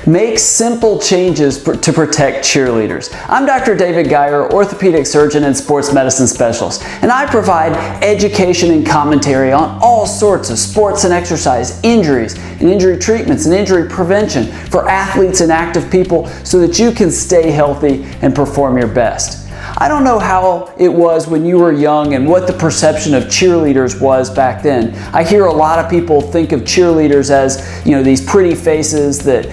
Make simple changes to protect cheerleaders. I'm Dr. David Geyer, orthopedic surgeon and sports medicine specialist, and I provide education and commentary on all sorts of sports and exercise, injuries, and injury treatments and injury prevention for athletes and active people so that you can stay healthy and perform your best. I don't know how it was when you were young and what the perception of cheerleaders was back then. I hear a lot of people think of cheerleaders as, these pretty faces that,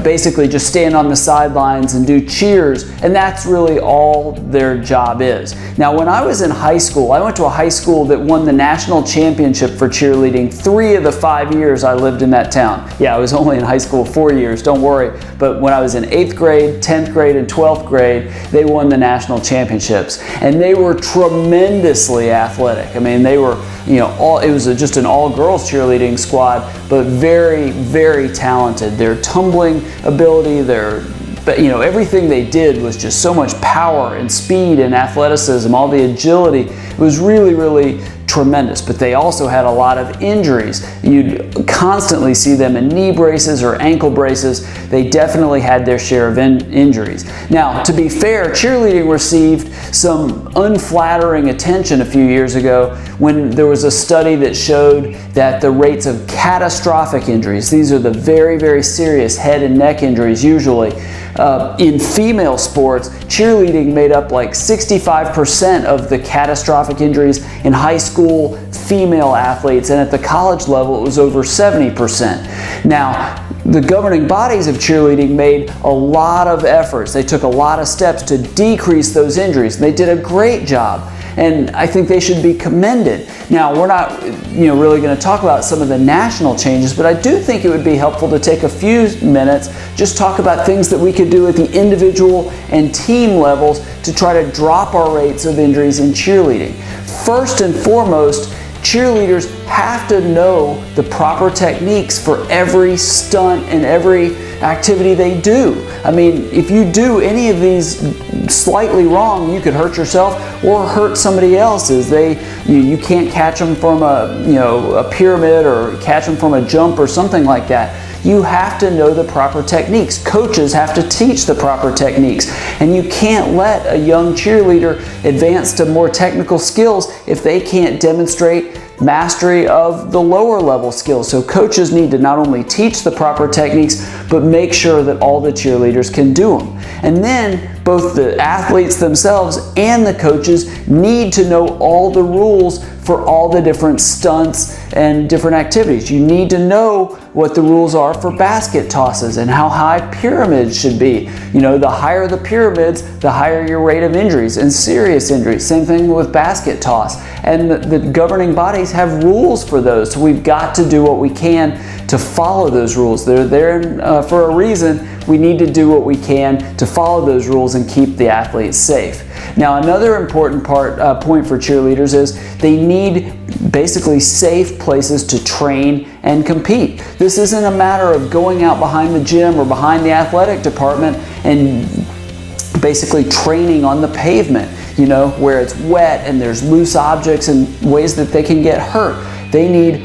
basically just stand on the sidelines and do cheers, and that's really all their job is. Now, when I was in high school, I went to a high school that won the national championship for cheerleading 3 of the 5 years I lived in that town. Yeah, I was only in high school 4 years, don't worry. But when I was in 8th grade, 10th grade, and 12th grade, they won the national championships. And they were tremendously athletic. I mean, they were, it was just an all-girls cheerleading squad, but very, very talented. Their tumbling ability, everything they did was just so much power and speed and athleticism, all the agility. It was really, really tremendous, but they also had a lot of injuries. You'd constantly see them in knee braces or ankle braces. They definitely had their share of injuries. Now, to be fair, cheerleading received some unflattering attention a few years ago when there was a study that showed that the rates of catastrophic injuries, these are the very, very serious head and neck injuries usually, in female sports, cheerleading made up like 65% of the catastrophic injuries in high school female athletes, and at the college level it was over 70%. Now, the governing bodies of cheerleading made a lot of efforts. They took a lot of steps to decrease those injuries. They did a great job, and I think they should be commended. Now, we're not really going to talk about some of the national changes, but I do think it would be helpful to take a few minutes, just talk about things that we could do at the individual and team levels to try to drop our rates of injuries in cheerleading. First and foremost, cheerleaders have to know the proper techniques for every stunt and every activity they do. I mean, if you do any of these slightly wrong, you could hurt yourself or hurt somebody else. You can't catch them from a pyramid or catch them from a jump or something like that. You have to know the proper techniques. Coaches have to teach the proper techniques. And you can't let a young cheerleader advance to more technical skills if they can't demonstrate mastery of the lower level skills. So coaches need to not only teach the proper techniques, but make sure that all the cheerleaders can do them. And then both the athletes themselves and the coaches need to know all the rules for all the different stunts and different activities. You need to know what the rules are for basket tosses and how high pyramids should be. The higher the pyramids, the higher your rate of injuries and serious injuries. Same thing with basket toss. And the governing bodies have rules for those. So we've got to do what we can to follow those rules. They're there for a reason. We need to do what we can to follow those rules and keep the athletes safe. Now, another important point for cheerleaders is they need basically safe places to train and compete. This isn't a matter of going out behind the gym or behind the athletic department and basically training on the pavement, where it's wet and there's loose objects and ways that they can get hurt. They need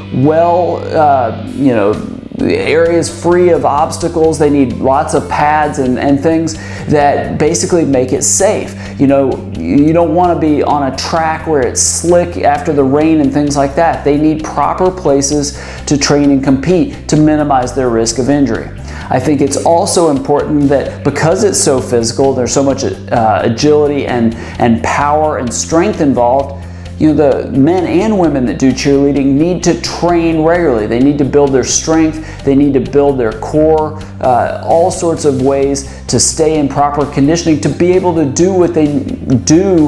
areas free of obstacles. They need lots of pads and things that basically make it safe. You don't want to be on a track where it's slick after the rain and things like that. They need proper places to train and compete to minimize their risk of injury. I think it's also important that because it's so physical, there's so much agility and power and strength involved, the men and women that do cheerleading need to train regularly. They need to build their strength. They need to build their core, all sorts of ways to stay in proper conditioning, to be able to do what they do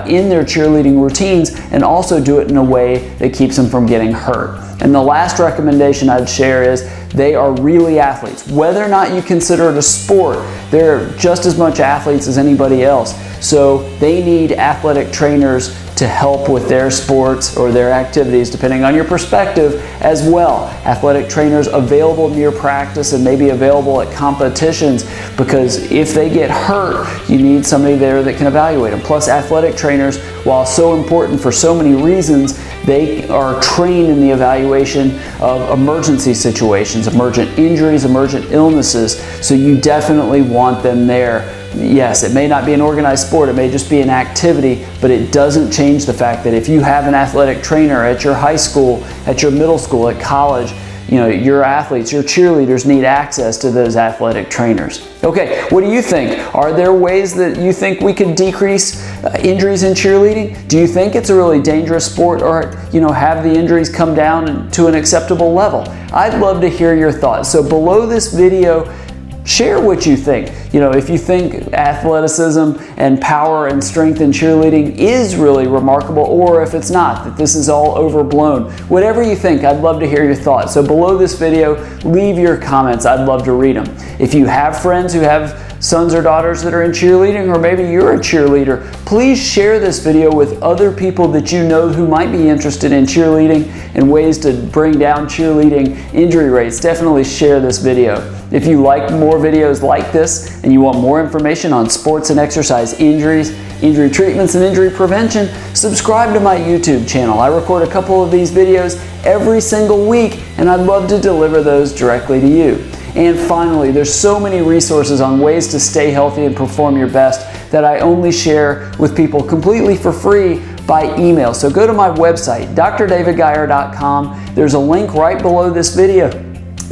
in their cheerleading routines and also do it in a way that keeps them from getting hurt. And the last recommendation I'd share is they are really athletes. Whether or not you consider it a sport, they're just as much athletes as anybody else. So they need athletic trainers to help with their sports or their activities, depending on your perspective as well. Athletic trainers available near practice and maybe available at competitions, because if they get hurt, you need somebody there that can evaluate them. Plus, athletic trainers, while so important for so many reasons, they are trained in the evaluation of emergency situations, emergent injuries, emergent illnesses, so you definitely want them there. Yes, it may not be an organized sport, it may just be an activity, but it doesn't change the fact that if you have an athletic trainer at your high school, at your middle school, at college, your athletes, your cheerleaders need access to those athletic trainers. Okay, what do you think? Are there ways that you think we could decrease injuries in cheerleading? Do you think it's a really dangerous sport, or have the injuries come down to an acceptable level? I'd love to hear your thoughts. So below this video, share what you think. If you think athleticism and power and strength in cheerleading is really remarkable, or if it's not, that this is all overblown. Whatever you think, I'd love to hear your thoughts. So below this video, leave your comments. I'd love to read them. If you have friends who have sons or daughters that are in cheerleading, or maybe you're a cheerleader, please share this video with other people that you know who might be interested in cheerleading and ways to bring down cheerleading injury rates. Definitely share this video. If you like more videos like this and you want more information on sports and exercise injuries, injury treatments, and injury prevention, subscribe to my YouTube channel. I record a couple of these videos every single week, and I'd love to deliver those directly to you. And finally, there's so many resources on ways to stay healthy and perform your best that I only share with people completely for free by email. So go to my website, drdavidgeyer.com. There's a link right below this video.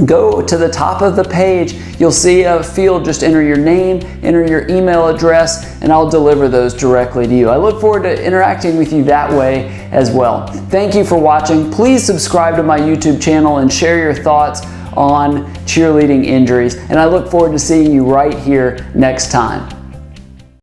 Go to the top of the page. You'll see a field. Just enter your name, enter your email address, and I'll deliver those directly to you. I look forward to interacting with you that way as well. Thank you for watching. Please subscribe to my YouTube channel and share your thoughts on cheerleading injuries. And I look forward to seeing you right here next time.